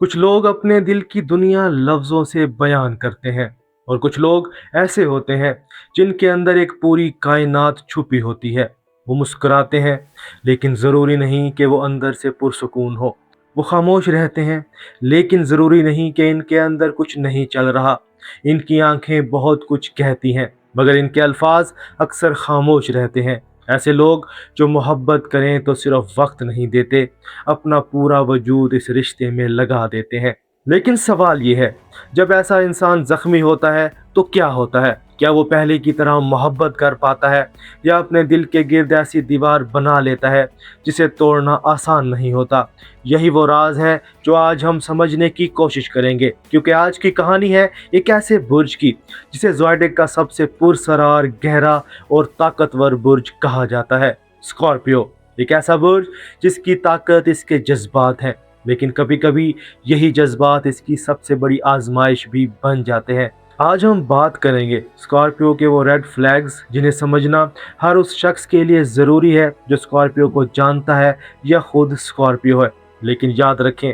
कुछ लोग अपने दिल की दुनिया लफ्ज़ों से बयान करते हैं और कुछ लोग ऐसे होते हैं जिनके अंदर एक पूरी कायनात छुपी होती है। वो मुस्कुराते हैं लेकिन ज़रूरी नहीं कि वो अंदर से पुरसुकून हो। वो खामोश रहते हैं लेकिन ज़रूरी नहीं कि इनके अंदर कुछ नहीं चल रहा। इनकी आंखें बहुत कुछ कहती हैं मगर इनके अल्फाज अक्सर खामोश रहते हैं। ऐसे लोग जो मोहब्बत करें तो सिर्फ वक्त नहीं देते, अपना पूरा वजूद इस रिश्ते में लगा देते हैं। लेकिन सवाल ये है, जब ऐसा इंसान जख्मी होता है तो क्या होता है? क्या वो पहले की तरह मोहब्बत कर पाता है या अपने दिल के गिर्द ऐसी दीवार बना लेता है जिसे तोड़ना आसान नहीं होता? यही वो राज है जो आज हम समझने की कोशिश करेंगे, क्योंकि आज की कहानी है एक ऐसे बुर्ज की जिसे ज़ोडिएक का सबसे पुरसरार, गहरा और ताकतवर बुर्ज कहा जाता है, स्कॉर्पियो। एक ऐसा बुर्ज जिसकी ताकत इसके जज्बात हैं, लेकिन कभी कभी यही जज्बात इसकी सबसे बड़ी आजमाइश भी बन जाते हैं। आज हम बात करेंगे स्कॉर्पियो के वो रेड फ्लैग्स जिन्हें समझना हर उस शख्स के लिए ज़रूरी है जो स्कॉर्पियो को जानता है या खुद स्कॉर्पियो है। लेकिन याद रखें,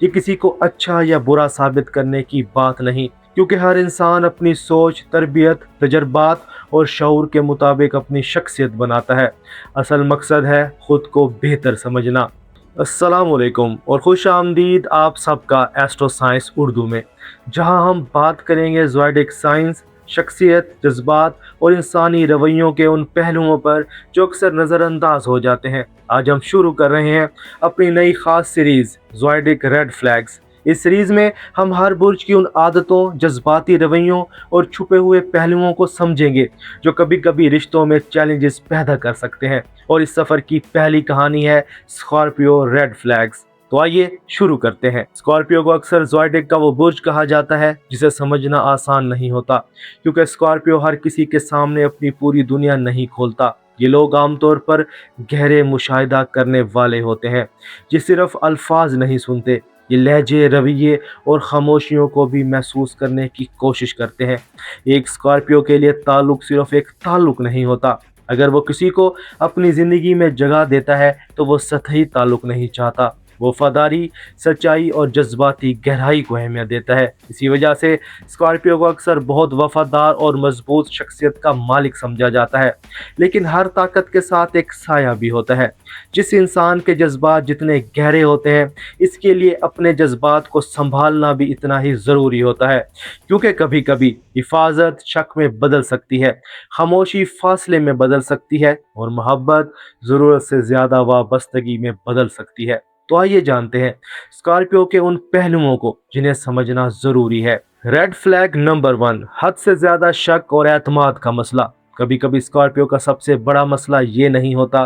ये किसी को अच्छा या बुरा साबित करने की बात नहीं, क्योंकि हर इंसान अपनी सोच, तरबियत, तजर्बात और शऊर के मुताबिक अपनी शख्सियत बनाता है। असल मकसद है खुद को बेहतर समझना। अस्सलामुअलैकुम और खुश आमदीद आप सबका एस्ट्रो साइंस उर्दू में, जहां हम बात करेंगे ज़ोडिएक साइंस, शख्सियत, जज्बात और इंसानी रवैयों के उन पहलुओं पर जो अक्सर नज़रअंदाज हो जाते हैं। आज हम शुरू कर रहे हैं अपनी नई ख़ास सीरीज़ ज़ोडिएक रेड फ्लैग्स। इस सीरीज़ में हम हर बुर्ज की उन आदतों, जज्बाती रवैयों और छुपे हुए पहलुओं को समझेंगे जो कभी कभी रिश्तों में चैलेंजेस पैदा कर सकते हैं। और इस सफ़र की पहली कहानी है स्कॉर्पियो रेड फ्लैग्स। तो आइए शुरू करते हैं। स्कॉर्पियो को अक्सर ज़ोडिएक का वो बुर्ज कहा जाता है जिसे समझना आसान नहीं होता, क्योंकि स्कॉर्पियो हर किसी के सामने अपनी पूरी दुनिया नहीं खोलता। ये लोग आमतौर पर गहरे मुशाहिदा करने वाले होते हैं, ये सिर्फ अल्फाज नहीं सुनते, ये लहजे, रवैये और खामोशियों को भी महसूस करने की कोशिश करते हैं। एक स्कॉर्पियो के लिए ताल्लुक सिर्फ एक ताल्लुक नहीं होता। अगर वो किसी को अपनी ज़िंदगी में जगह देता है तो वो सतही ताल्लुक नहीं चाहता, वो वफादारी, सच्चाई और जज्बाती गहराई को अहमियत देता है। इसी वजह से स्कॉर्पियो को अक्सर बहुत वफादार और मजबूत शख्सियत का मालिक समझा जाता है। लेकिन हर ताकत के साथ एक साया भी होता है। जिस इंसान के जज्बात जितने गहरे होते हैं, इसके लिए अपने जज्बात को संभालना भी इतना ही ज़रूरी होता है, क्योंकि कभी कभी हिफाजत शक में बदल सकती है, खामोशी फासले में बदल सकती है और मोहब्बत ज़रूरत से ज़्यादा वाबस्तगी में बदल सकती है। तो आइए जानते हैं स्कॉर्पियो के उन पहलुओं को जिन्हें समझना ज़रूरी है। रेड फ्लैग नंबर 1, हद से ज़्यादा शक और एतमाद का मसला। कभी कभी स्कॉर्पियो का सबसे बड़ा मसला ये नहीं होता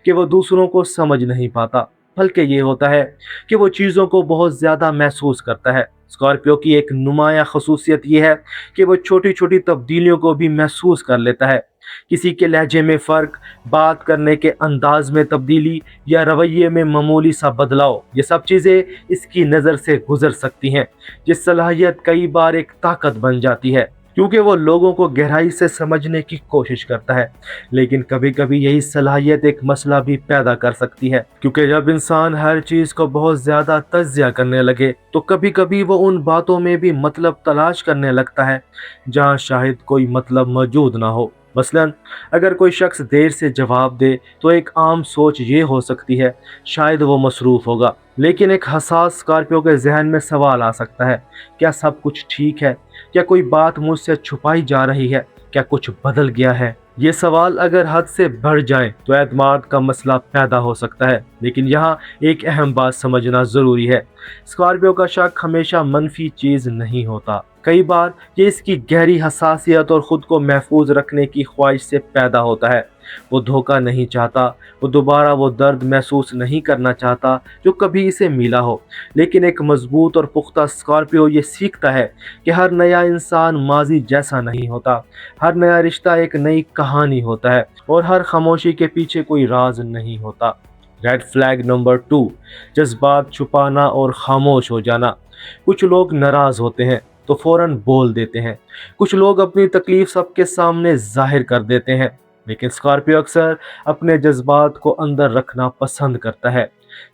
कि वो दूसरों को समझ नहीं पाता, बल्कि ये होता है कि वो चीज़ों को बहुत ज़्यादा महसूस करता है। स्कॉर्पियो की एक नुमाया खसूसियत ये है कि वो छोटी छोटी तब्दीलियों को भी महसूस कर लेता है। किसी के लहजे में फ़र्क, बात करने के अंदाज में तब्दीली या रवैये में मामूली सा बदलाव, ये सब चीज़ें इसकी नज़र से गुजर सकती हैं। ये सलाहियत कई बार एक ताकत बन जाती है, क्योंकि वो लोगों को गहराई से समझने की कोशिश करता है। लेकिन कभी कभी यही सलाहियत एक मसला भी पैदा कर सकती है, क्योंकि जब इंसान हर चीज़ को बहुत ज़्यादा तज्जिया करने लगे तो कभी कभी वो उन बातों में भी मतलब तलाश करने लगता है जहाँ शायद कोई मतलब मौजूद ना हो। मसलन अगर कोई शख्स देर से जवाब दे तो एक आम सोच ये हो सकती है शायद वो मसरूफ़ होगा। लेकिन एक हसास स्कॉर्पियो के जहन में सवाल आ सकता है, क्या सब कुछ ठीक है? क्या कोई बात मुझसे छुपाई जा रही है? क्या कुछ बदल गया है? ये सवाल अगर हद से बढ़ जाए तो एतमाद का मसला पैदा हो सकता है। लेकिन यहाँ एक अहम बात समझना ज़रूरी है, स्कॉर्पियो का शक हमेशा मनफी चीज़ नहीं होता। कई बार ये इसकी गहरी हसासियत और ख़ुद को महफूज रखने की ख्वाहिश से पैदा होता है। वो धोखा नहीं चाहता, वो दोबारा वो दर्द महसूस नहीं करना चाहता जो कभी इसे मिला हो। लेकिन एक मजबूत और पुख्ता स्कॉर्पियो ये सीखता है कि हर नया इंसान माजी जैसा नहीं होता, हर नया रिश्ता एक नई कहानी होता है और हर खामोशी के पीछे कोई राज नहीं होता। रेड फ्लैग नंबर 2, जज्बात छुपाना और खामोश हो जाना। कुछ लोग नाराज़ होते हैं तो फ़ौरन बोल देते हैं, कुछ लोग अपनी तकलीफ़ सबके सामने जाहिर कर देते हैं। लेकिन स्कॉर्पियो अक्सर अपने जज्बात को अंदर रखना पसंद करता है।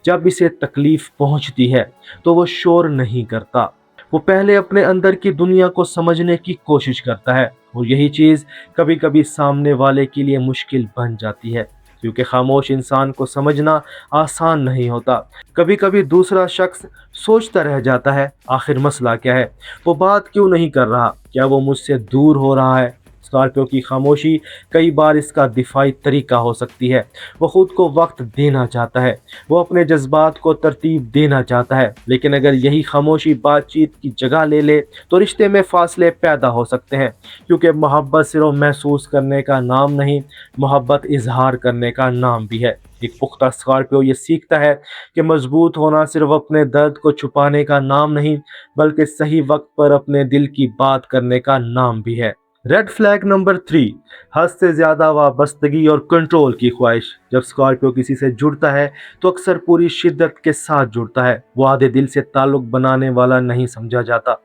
जब इसे तकलीफ पहुंचती है तो वो शोर नहीं करता, वो पहले अपने अंदर की दुनिया को समझने की कोशिश करता है। और यही चीज़ कभी कभी सामने वाले के लिए मुश्किल बन जाती है, क्योंकि खामोश इंसान को समझना आसान नहीं होता। कभी कभी दूसरा शख्स सोचता रह जाता है, आखिर मसला क्या है, वो बात क्यों नहीं कर रहा, क्या वो मुझसे दूर हो रहा है। स्कॉर्पियो की खामोशी कई बार इसका दिफाई तरीका हो सकती है। वो खुद को वक्त देना चाहता है, वो अपने जज्बात को तरतीब देना चाहता है, लेकिन अगर यही खामोशी बातचीत की जगह ले ले तो रिश्ते में फासले पैदा हो सकते हैं। क्योंकि मोहब्बत सिर्फ महसूस करने का नाम नहीं, मोहब्बत इजहार करने का नाम भी है। एक पुख्ता स्कॉर्पियो ये सीखता है कि मजबूत होना सिर्फ अपने दर्द को छुपाने का नाम नहीं, बल्कि सही वक्त पर अपने दिल की बात करने का नाम भी है। रेड फ्लैग नंबर 3, हद से ज़्यादा वाबस्तगी और कंट्रोल की ख्वाहिश। जब स्कॉर्पियो किसी से जुड़ता है तो अक्सर पूरी शिद्दत के साथ जुड़ता है। वो आधे दिल से ताल्लुक़ बनाने वाला नहीं समझा जाता,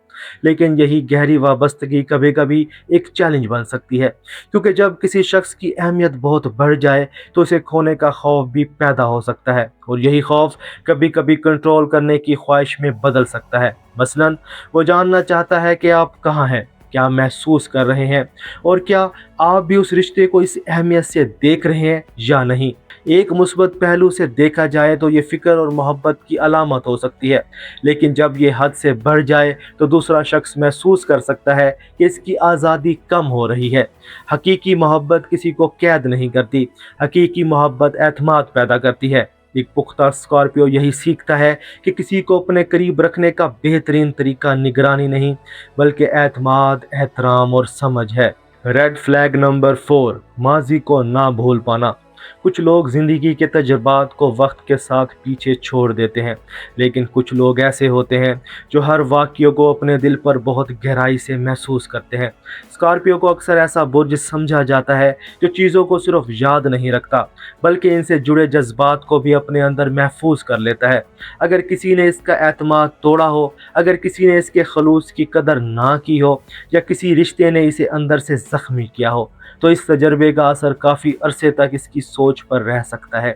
लेकिन यही गहरी वाबस्तगी कभी कभी एक चैलेंज बन सकती है। क्योंकि जब किसी शख्स की अहमियत बहुत बढ़ जाए तो उसे खोने का खौफ भी पैदा हो सकता है, और यही खौफ कभी कभी कंट्रोल करने की ख्वाहिश में बदल सकता है। मसलन वो जानना चाहता है कि आप कहाँ हैं, क्या महसूस कर रहे हैं, और क्या आप भी उस रिश्ते को इस अहमियत से देख रहे हैं या नहीं। एक मुस्बत पहलू से देखा जाए तो ये फ़िक्र और मोहब्बत की अलामत हो सकती है, लेकिन जब ये हद से बढ़ जाए तो दूसरा शख्स महसूस कर सकता है कि इसकी आज़ादी कम हो रही है। हकीकी मोहब्बत किसी को कैद नहीं करती, हकीकी मोहब्बत एतमाद पैदा करती है। एक पुख्ता स्कॉर्पियो यही सीखता है कि किसी को अपने करीब रखने का बेहतरीन तरीका निगरानी नहीं, बल्कि एतमाद, एहतराम और समझ है। रेड फ्लैग नंबर 4, माजी को ना भूल पाना। कुछ लोग ज़िंदगी के तजुर्बात को वक्त के साथ पीछे छोड़ देते हैं, लेकिन कुछ लोग ऐसे होते हैं जो हर वाक़ये को अपने दिल पर बहुत गहराई से महसूस करते हैं। स्कॉर्पियो को अक्सर ऐसा बुर्ज समझा जाता है जो चीज़ों को सिर्फ याद नहीं रखता, बल्कि इनसे जुड़े जज्बात को भी अपने अंदर महफूज कर लेता है। अगर किसी ने इसका एतमाद तोड़ा हो, अगर किसी ने इसके खलूस की कदर ना की हो, या किसी रिश्ते ने इसे अंदर से ज़ख्मी किया हो, तो इस तजर्बे का असर काफ़ी अरसे तक इसकी सोच पर रह सकता है।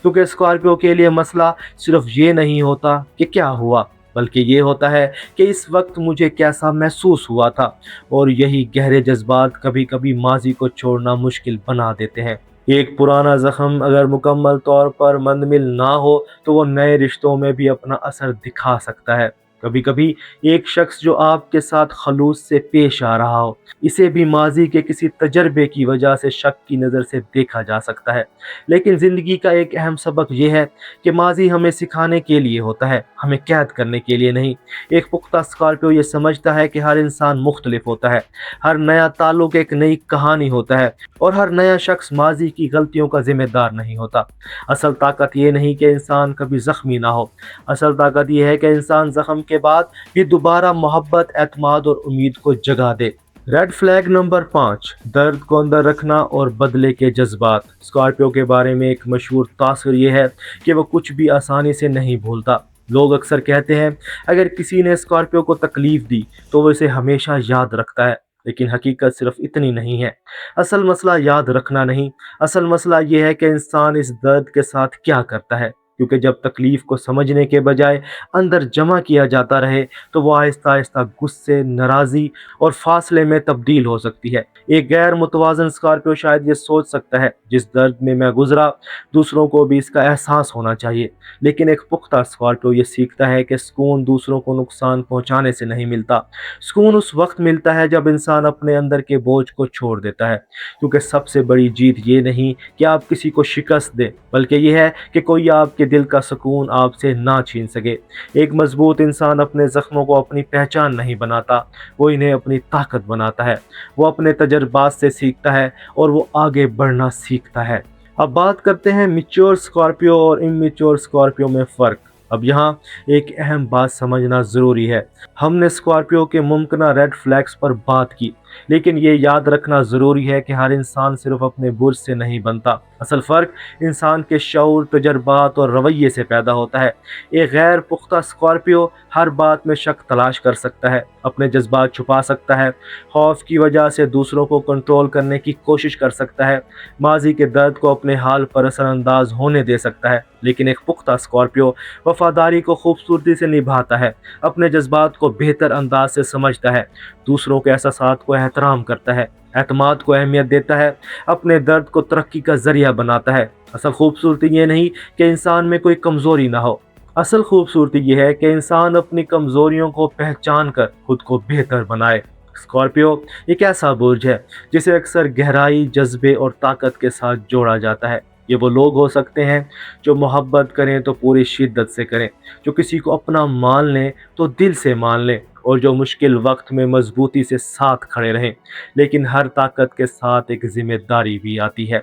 क्योंकि स्कॉर्पियो के लिए मसला सिर्फ ये नहीं होता कि क्या हुआ, बल्कि ये होता है कि इस वक्त मुझे कैसा महसूस हुआ था। और यही गहरे जज्बात कभी कभी माजी को छोड़ना मुश्किल बना देते हैं। एक पुराना ज़ख्म अगर मुकम्मल तौर पर मंदमिल ना हो तो वो नए रिश्तों में भी अपना असर दिखा सकता है। कभी कभी एक शख्स जो आपके साथ खलूस से पेश आ रहा हो, इसे भी माजी के किसी तजर्बे की वजह से शक की नज़र से देखा जा सकता है। लेकिन ज़िंदगी का एक अहम सबक यह है कि माजी हमें सिखाने के लिए होता है, हमें कैद करने के लिए नहीं। एक पुख्ता स्कॉर्पियो ये समझता है कि हर इंसान मुख्तलिफ होता है, हर नया ताल्लुक एक नई कहानी होता है, और हर नया शख्स माजी की गलतियों का जिम्मेदार नहीं होता। असल ताकत ये नहीं कि इंसान कभी ज़ख्मी ना हो, असल ताकत ये है कि इंसान ज़ख्म के बाद भी दोबारा मोहब्बत, एतमाद और उम्मीद को जगा दे। रेड फ्लैग नंबर 5, दर्द को अंदर रखना और बदले के जज्बात। स्कॉर्पियो के बारे में एक मशहूर तासर यह है कि वह कुछ भी आसानी से नहीं भूलता। लोग अक्सर कहते हैं अगर किसी ने स्कॉर्पियो को तकलीफ़ दी तो वह इसे हमेशा याद रखता है, लेकिन हकीकत सिर्फ इतनी नहीं है। असल मसला याद रखना नहीं, असल मसला यह है कि इंसान इस दर्द के साथ क्या करता है। क्योंकि जब तकलीफ़ को समझने के बजाय अंदर जमा किया जाता रहे तो वो आहिस्ता आहिस्ता गुस्से, नाराज़ी और फासले में तब्दील हो सकती है। एक गैर मुतवाज़न स्कॉर्पियो शायद ये सोच सकता है जिस दर्द में मैं गुजरा दूसरों को भी इसका एहसास होना चाहिए, लेकिन एक पुख्ता स्कॉर्पियो ये सीखता है कि सुकून दूसरों को नुकसान पहुंचाने से नहीं मिलता। सुकून उस वक्त मिलता है जब इंसान अपने अंदर के बोझ को छोड़ देता है। क्योंकि सबसे बड़ी जीत ये नहीं कि आप किसी को शिकस्त दें, बल्कि यह है कि कोई आपके दिल का सुकून आपसे ना छीन सके। एक मजबूत इंसान अपने जख्मों को अपनी पहचान नहीं बनाता, वो इन्हें अपनी ताकत बनाता है। वो अपने तजर्बात से सीखता है और वो आगे बढ़ना सीखता है। अब बात करते हैं मैच्योर स्कॉर्पियो और इमैच्योर स्कॉर्पियो में फ़र्क। अब यहाँ एक अहम बात समझना ज़रूरी है। हमने स्कॉर्पियो के मुमकिन रेड फ्लैग्स पर बात की, लेकिन ये याद रखना ज़रूरी है कि हर इंसान सिर्फ अपने बुर्ज से नहीं बनता। असल फ़र्क इंसान के शऊर, तजर्बात और रवैये से पैदा होता है। एक गैर पुख्ता स्कॉर्पियो हर बात में शक तलाश कर सकता है, अपने जज्बात छुपा सकता है, खौफ की वजह से दूसरों को कंट्रोल करने की कोशिश कर सकता है, माजी के दर्द को अपने हाल पर असरअंदाज होने दे सकता है। लेकिन एक पुख्ता स्कॉर्पियो वफादारी को खूबसूरती से निभाता है, अपने जज्बात को बेहतर अंदाज से समझता है, दूसरों के एहसासात को एहतराम करता है, एतमाद को अहमियत देता है, अपने दर्द को तरक्की का जरिया बनाता है। असल खूबसूरती ये नहीं कि इंसान में कोई कमज़ोरी ना हो, असल खूबसूरती ये है कि इंसान अपनी कमज़ोरियों को पहचान कर खुद को बेहतर बनाए। स्कॉर्पियो एक ऐसा बुर्ज है जिसे अक्सर गहराई, जज्बे और ताकत के साथ जोड़ा जाता है। ये वो लोग हो सकते हैं जो मोहब्बत करें तो पूरी शिद्दत से करें, जो किसी को अपना मान लें तो दिल से मान लें, और जो मुश्किल वक्त में मजबूती से साथ खड़े रहें। लेकिन हर ताकत के साथ एक जिम्मेदारी भी आती है।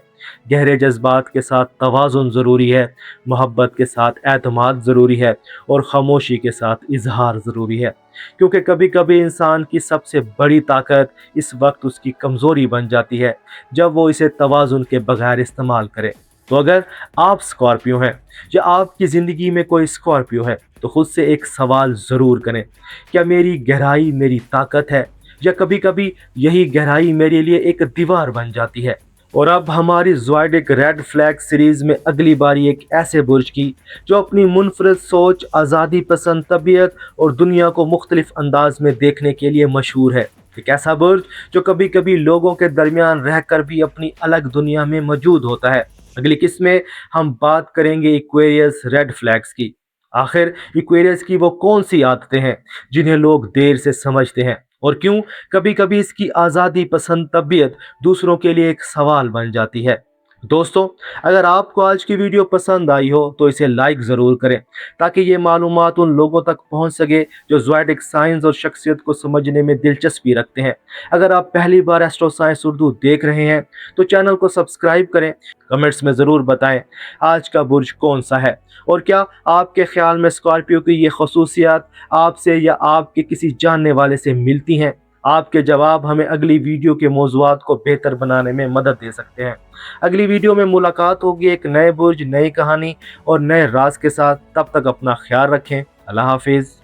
गहरे जज्बात के साथ तवाज़ुन ज़रूरी है, मोहब्बत के साथ एतमाद ज़रूरी है, और खामोशी के साथ इजहार ज़रूरी है। क्योंकि कभी कभी इंसान की सबसे बड़ी ताकत इस वक्त उसकी कमज़ोरी बन जाती है, जब वो इसे तवाज़ुन के बगैर इस्तेमाल करे। तो अगर आप स्कॉर्पियो हैं या आपकी ज़िंदगी में कोई स्कॉर्पियो है, तो खुद से एक सवाल ज़रूर करें, क्या मेरी गहराई मेरी ताकत है, या कभी कभी यही गहराई मेरे लिए एक दीवार बन जाती है। और अब हमारी ज़ोडिएक रेड फ्लैग सीरीज़ में अगली बारी एक ऐसे बुर्ज की जो अपनी मुनफरद सोच, आज़ादी पसंद तबीयत और दुनिया को मुख्तलिफ अंदाज में देखने के लिए मशहूर है। एक ऐसा बुर्ज जो कभी कभी लोगों के दरमियान रहकर भी अपनी अलग दुनिया में मौजूद होता है। अगली किस्त में हम बात करेंगे एक्वेरियस रेड फ्लैग्स की। आखिर एक्वेरियस की वो कौन सी आदतें हैं जिन्हें लोग देर से समझते हैं, और क्यों कभी कभी इसकी आज़ादी पसंद तबीयत दूसरों के लिए एक सवाल बन जाती है। दोस्तों, अगर आपको आज की वीडियो पसंद आई हो तो इसे लाइक ज़रूर करें, ताकि ये मालूमात उन लोगों तक पहुंच सके जो ज़ोडिएक साइंस और शख्सियत को समझने में दिलचस्पी रखते हैं। अगर आप पहली बार एस्ट्रो साइंस उर्दू देख रहे हैं तो चैनल को सब्सक्राइब करें। कमेंट्स में ज़रूर बताएं आज का बुर्ज कौन सा है, और क्या आपके ख्याल में स्कॉर्पियो की ये खसूसियात आपसे या आपके किसी जानने वाले से मिलती हैं। आपके जवाब हमें अगली वीडियो के मौज़ूआत को बेहतर बनाने में मदद दे सकते हैं। अगली वीडियो में मुलाकात होगी एक नए बुर्ज, नई कहानी और नए राज के साथ। तब तक अपना ख्याल रखें। अल्लाह हाफिज़।